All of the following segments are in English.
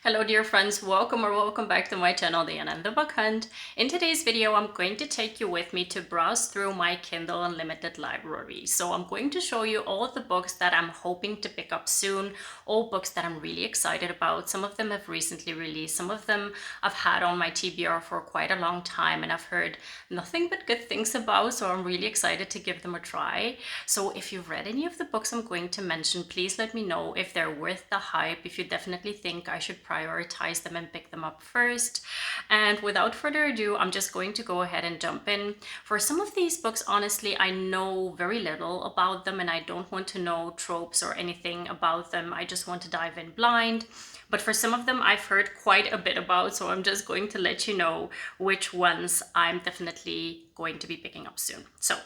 Hello dear friends, welcome back to my channel, Diana and the Book Hunt. In today's video, I'm going to take you with me to browse through my Kindle Unlimited library. So I'm going to show you all of the books that I'm hoping to pick up soon, all books that I'm really excited about. Some of them have recently released, some of them I've had on my TBR for quite a long time and I've heard nothing but good things about, so I'm really excited to give them a try. So if you've read any of the books I'm going to mention, please let me know if they're worth the hype, if you definitely think I should prioritize them and pick them up first. And without further ado, I'm just going to go ahead and jump in. For some of these books, honestly, I know very little about them and I don't want to know tropes or anything about them. I just want to dive in blind. But for some of them, I've heard quite a bit about, so I'm just going to let you know which ones I'm definitely going to be picking up soon. So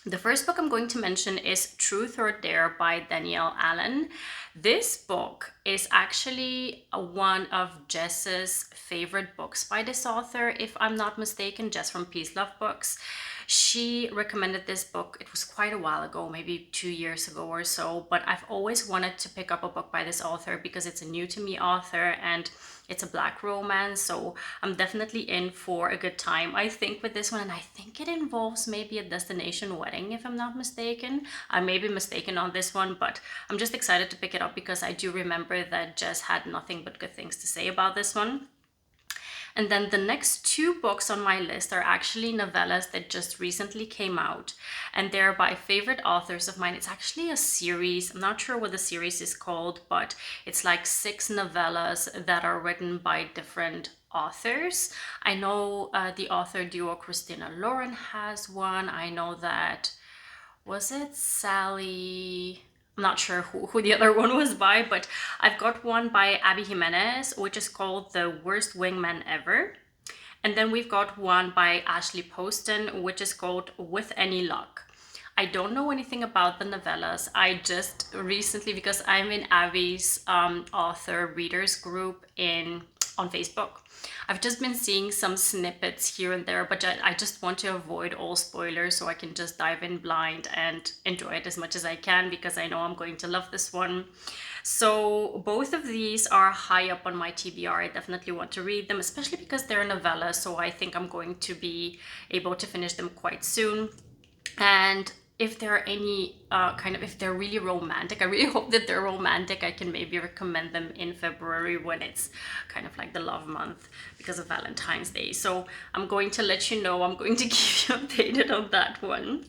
the first book I'm going to mention is Truth or Dare by Danielle Allen. This book is actually one of Jess's favorite books by this author, if I'm not mistaken, Jess from Peace Love Books. She recommended this book, it was quite a while ago, maybe 2 years ago or so, but I've always wanted to pick up a book by this author because it's a new to me author and it's a Black romance, so I'm definitely in for a good time, I think, with this one. And I think it involves maybe a destination wedding, if I'm not mistaken. I may be mistaken on this one, but I'm just excited to pick it up because I do remember that Jess had nothing but good things to say about this one. And then the next two books on my list are actually novellas that just recently came out, and they're by favorite authors of mine. It's actually a series. I'm not sure what the series is called, but it's like 6 novellas that are written by different authors. I know the author duo Christina Lauren has one. I know that, was it Sally? I'm not sure who the other one was by, but I've got one by Abby Jimenez, which is called The Worst Wingman Ever. And then we've got one by Ashley Poston, which is called With Any Luck. I don't know anything about the novellas. I just recently, because I'm in Abby's author readers group on Facebook, I've just been seeing some snippets here and there, but I just want to avoid all spoilers so I can just dive in blind and enjoy it as much as I can because I know I'm going to love this one. So both of these are high up on my TBR. I definitely want to read them, especially because they're novellas, so I think I'm going to be able to finish them quite soon. And if there are any if they're really romantic, I really hope that they're romantic. I can maybe recommend them in February when it's kind of like the love month because of Valentine's Day. So I'm going to let you know, I'm going to keep you updated on that one.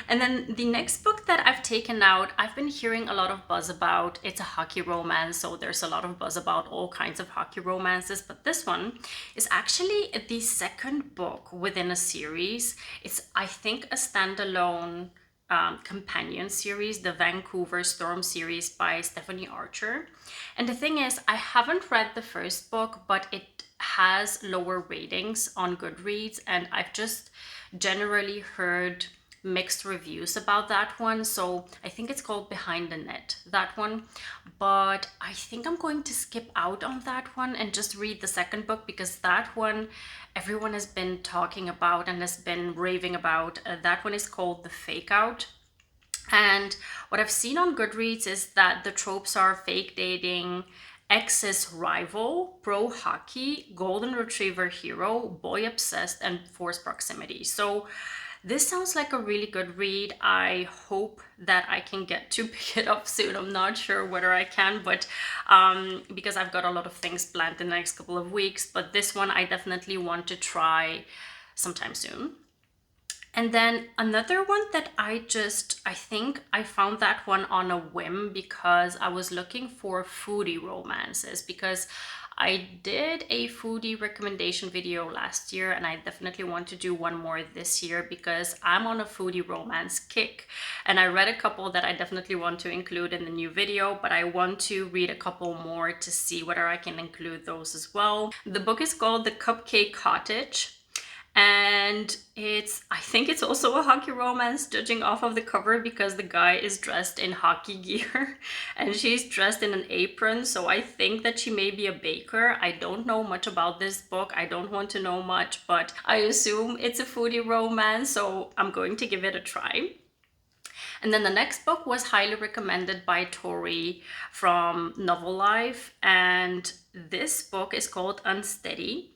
And then the next book that I've taken out, I've been hearing a lot of buzz about. It's a hockey romance, so there's a lot of buzz about all kinds of hockey romances, but this one is actually the second book within a series. It's, I think, a standalone companion series, the Vancouver Storm series by Stephanie Archer. And the thing is, I haven't read the first book, but it has lower ratings on Goodreads, and I've just generally heard mixed reviews about that one. So I think it's called Behind the Net, that one. But I think I'm going to skip out on that one and just read the second book because that one everyone has been talking about and has been raving about. That one is called The Fake Out. And what I've seen on Goodreads is that the tropes are fake dating, ex's rival, pro hockey, golden retriever hero, boy obsessed, and forced proximity. So this sounds like a really good read. I hope that I can get to pick it up soon. I'm not sure whether I can, but because I've got a lot of things planned in the next couple of weeks. But this one I definitely want to try sometime soon. And then another one that I think I found that one on a whim because I was looking for foodie romances, because I did a foodie recommendation video last year and I definitely want to do one more this year because I'm on a foodie romance kick. And I read a couple that I definitely want to include in the new video, but I want to read a couple more to see whether I can include those as well. The book is called The Cupcake Cottage. And I think it's also a hockey romance, judging off of the cover, because the guy is dressed in hockey gear and she's dressed in an apron. So I think that she may be a baker. I don't know much about this book. I don't want to know much, but I assume it's a foodie romance, so I'm going to give it a try. And then the next book was highly recommended by Tori from Novel Life, and this book is called Unsteady.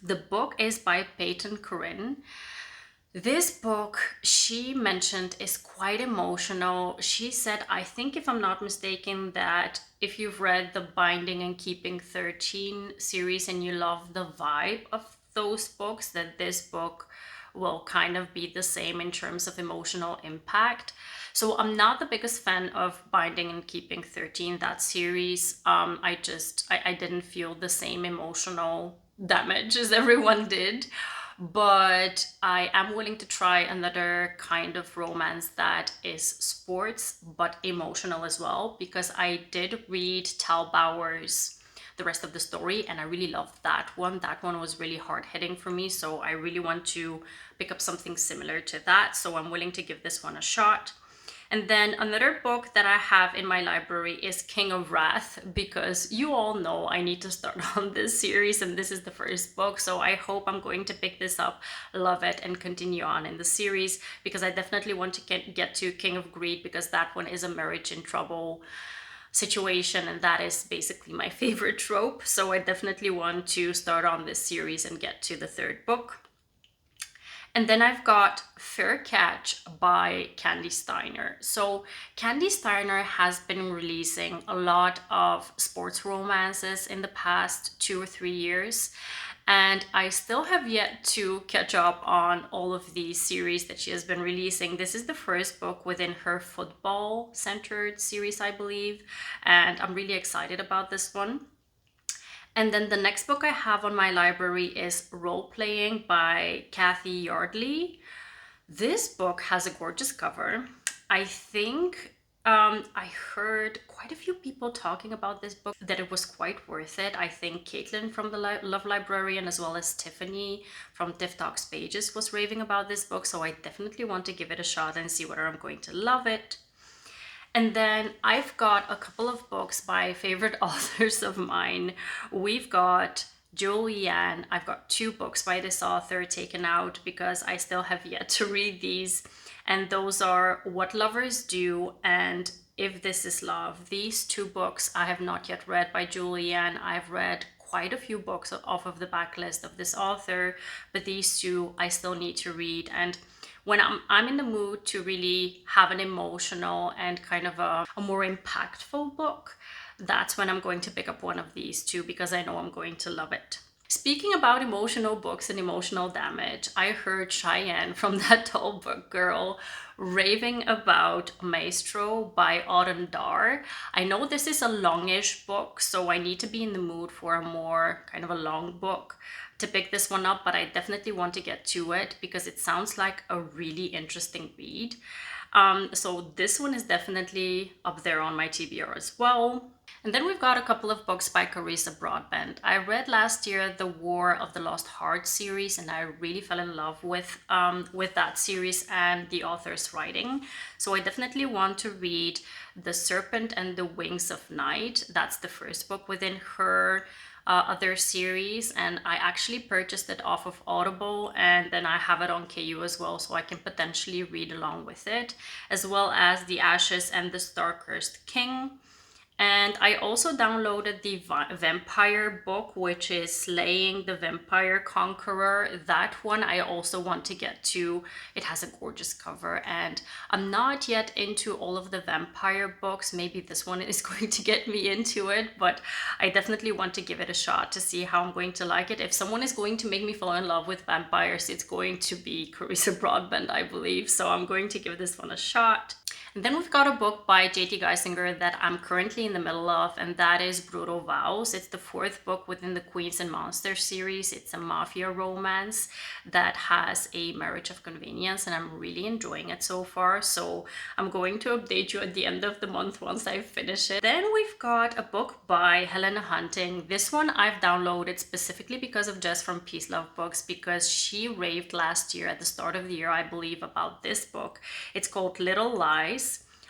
The book is by Peyton Corinne. This book, she mentioned, is quite emotional. She said, I think if I'm not mistaken, that if you've read the Binding and Keeping 13 series and you love the vibe of those books, that this book will kind of be the same in terms of emotional impact. So I'm not the biggest fan of Binding and Keeping 13, that series. I didn't feel the same emotional damage as everyone did. But I am willing to try another kind of romance that is sports but emotional as well, because I did read Tal Bauer's The Rest of the Story and I really loved that one. That one was really hard-hitting for me, so I really want to pick up something similar to that. So I'm willing to give this one a shot. And then another book that I have in my library is King of Wrath, because you all know I need to start on this series and this is the first book. So I hope I'm going to pick this up, love it, and continue on in the series, because I definitely want to get to King of Greed, because that one is a marriage in trouble situation and that is basically my favorite trope. So I definitely want to start on this series and get to the third book. And then I've got Fair Catch by Candy Steiner. So Candy Steiner has been releasing a lot of sports romances in the past 2 or 3 years. And I still have yet to catch up on all of these series that she has been releasing. This is the first book within her football-centered series, I believe. And I'm really excited about this one. And then the next book I have on my library is Role Playing by Kathy Yardley. This book has a gorgeous cover. I think I heard quite a few people talking about this book, that it was quite worth it. I think Caitlin from the Love Librarian, as well as Tiffany from Tiff Talks Pages, was raving about this book. So I definitely want to give it a shot and see whether I'm going to love it. And then I've got a couple of books by favorite authors of mine. We've got Cheyenne. I've got 2 books by this author taken out because I still have yet to read these. And those are What Lovers Do and If This Is Love. These 2 books I have not yet read by Cheyenne. I've read quite a few books off of the backlist of this author, but these 2 I still need to read. And when I'm in the mood to really have an emotional and kind of a more impactful book, that's when I'm going to pick up one of these 2, because I know I'm going to love it. Speaking about emotional books and emotional damage, I heard Cheyenne from That Tall Book Girl raving about Maestro by Autumn Dar. I know this is a longish book, so I need to be in the mood for a more kind of a long book to pick this one up, but I definitely want to get to it because it sounds like a really interesting read. So this one is definitely up there on my TBR as well. And then we've got a couple of books by Carissa Broadbent. I read last year the War of the Lost Heart series, and I really fell in love with that series and the author's writing. So I definitely want to read The Serpent and the Wings of Night. That's the first book within her other series, and I actually purchased it off of Audible, and then I have it on KU as well, so I can potentially read along with it, as well as The Ashes and the Star-Cursed King. And I also downloaded the vampire book, which is Slaying the Vampire Conqueror. That one I also want to get to. It has a gorgeous cover, and I'm not yet into all of the vampire books. Maybe this one is going to get me into it, but I definitely want to give it a shot to see how I'm going to like it. If someone is going to make me fall in love with vampires, it's going to be Carissa Broadbent, I believe. So I'm going to give this one a shot. And then we've got a book by J.T. Geisinger that I'm currently in the middle of, and that is Brutal Vows. It's the 4th book within the Queens and Monsters series. It's a mafia romance that has a marriage of convenience, and I'm really enjoying it so far. So I'm going to update you at the end of the month once I finish it. Then we've got a book by Helena Hunting. This one I've downloaded specifically because of Jess from Peace Love Books, because she raved last year at the start of the year, I believe, about this book. It's called Little Lies.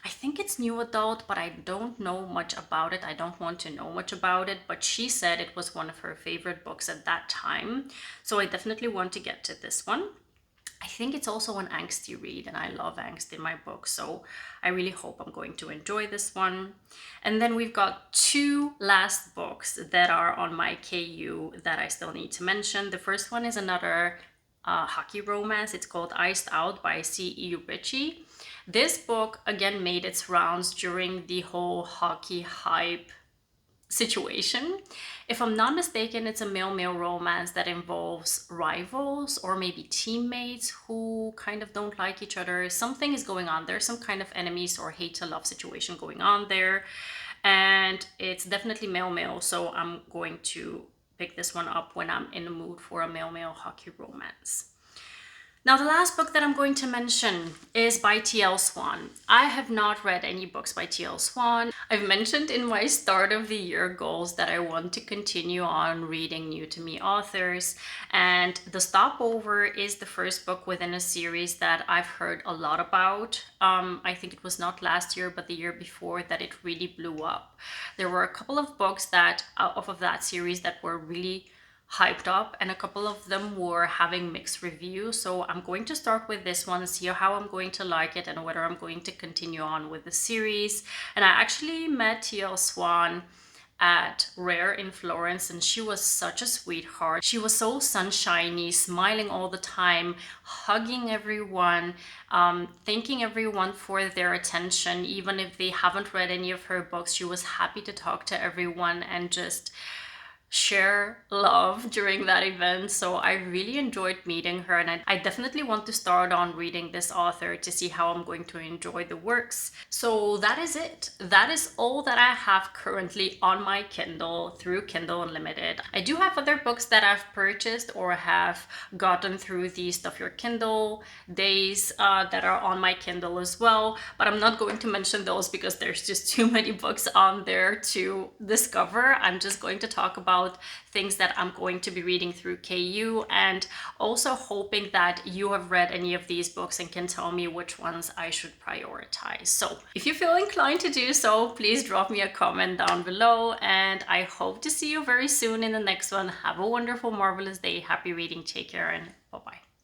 I think it's new adult, but I don't know much about it. I don't want to know much about it, but she said it was one of her favorite books at that time. So I definitely want to get to this one. I think it's also an angsty read, and I love angst in my book, so I really hope I'm going to enjoy this one. And then we've got two last books that are on my KU that I still need to mention. The first one is another hockey romance. It's called Iced Out by C.E. Ritchie. This book again made its rounds during the whole hockey hype situation. If I'm not mistaken, it's a male-male romance that involves rivals or maybe teammates who kind of don't like each other. Something is going on. There's some kind of enemies or hate to love situation going on there. And it's definitely male-male, so I'm going to pick this one up when I'm in the mood for a male-male hockey romance. Now, the last book that I'm going to mention is by T.L. Swan. I have not read any books by T.L. Swan. I've mentioned in my start of the year goals that I want to continue on reading new to me authors, and The Stopover is the first book within a series that I've heard a lot about. I think it was not last year, but the year before that it really blew up. There were a couple of books that off of that series that were really hyped up, and a couple of them were having mixed reviews. So I'm going to start with this one, see how I'm going to like it and whether I'm going to continue on with the series. And I actually met T.L. Swan at Rare in Florence, and she was such a sweetheart. She was so sunshiny, smiling all the time, hugging everyone, thanking everyone for their attention. Even if they haven't read any of her books, she was happy to talk to everyone and just share love during that event. So I really enjoyed meeting her, and I definitely want to start on reading this author to see how I'm going to enjoy the works. So that is it. That is all that I have currently on my Kindle through Kindle Unlimited. I do have other books that I've purchased or have gotten through the Stuff Your Kindle days that are on my Kindle as well, but I'm not going to mention those because there's just too many books on there to discover. I'm just going to talk about things that I'm going to be reading through KU, and also hoping that you have read any of these books and can tell me which ones I should prioritize. So if you feel inclined to do so, please drop me a comment down below, and I hope to see you very soon in the next one. Have a wonderful, marvelous day. Happy reading. Take care, and bye-bye.